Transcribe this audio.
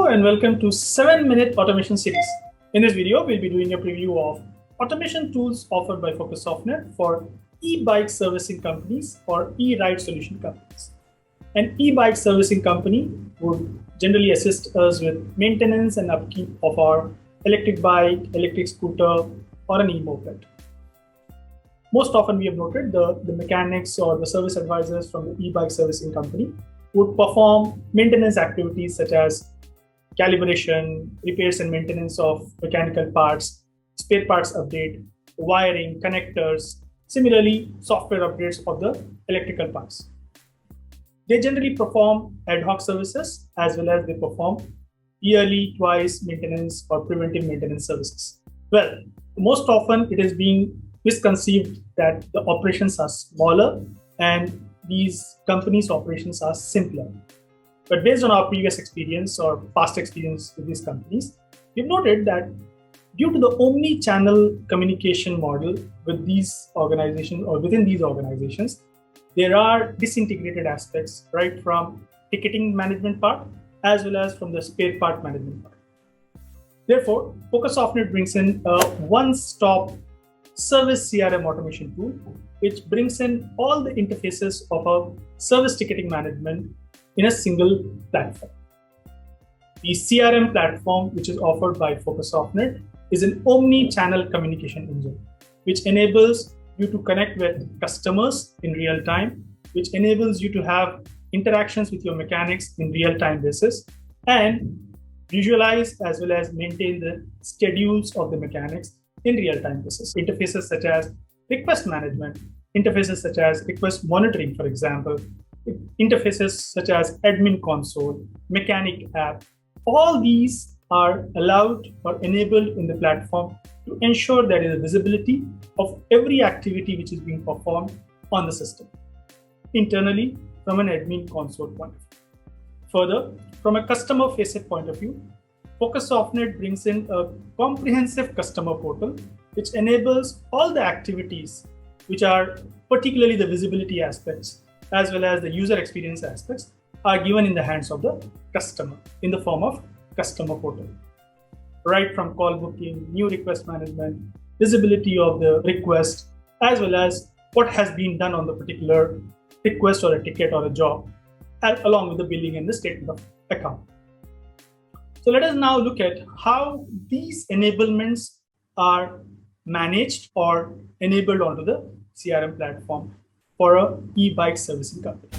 Hello and welcome to 7-Minute Automation Series. In this video, we'll be doing a preview of automation tools offered by FocusSoftNet for e-bike servicing companies or e-ride solution companies. An e-bike servicing company would generally assist us with maintenance and upkeep of our electric bike, electric scooter, or an e-moped. Most often we have noted the mechanics or the service advisors from the e-bike servicing company would perform maintenance activities such as calibration, repairs and maintenance of mechanical parts, spare parts update, wiring, connectors, similarly software updates of the electrical parts. They generally perform ad hoc services as well as they perform yearly, twice maintenance or preventive maintenance services. Well, most often it is being misconceived that the operations are smaller and these companies' operations are simpler. But based on our previous experience or past experience with these companies, we've noted that due to the omni-channel communication model with these organizations or within these organizations, there are disintegrated aspects right from ticketing management part as well as from the spare part management part. Therefore, FocusSoftNet brings in a one-stop Service CRM automation tool, which brings in all the interfaces of a service ticketing management in a single platform. The CRM platform, which is offered by FocusSoftNet, is an omni-channel communication engine, which enables you to connect with customers in real time, which enables you to have interactions with your mechanics in real-time basis, and visualize as well as maintain the schedules of the mechanics in real-time basis. Interfaces such as request management, interfaces such as request monitoring, for example, interfaces such as admin console, mechanic app, all these are allowed or enabled in the platform to ensure there is a visibility of every activity which is being performed on the system, internally from an admin console point of view. Further, from a customer-facing point of view, FocusSoftNet brings in a comprehensive customer portal which enables all the activities which are particularly the visibility aspects as well as the user experience aspects are given in the hands of the customer in the form of customer portal. Right from call booking, new request management, visibility of the request, as well as what has been done on the particular request or a ticket or a job, along with the billing and the statement of account. So let us now look at how these enablements are managed or enabled onto the CRM platform for a e-bike servicing company.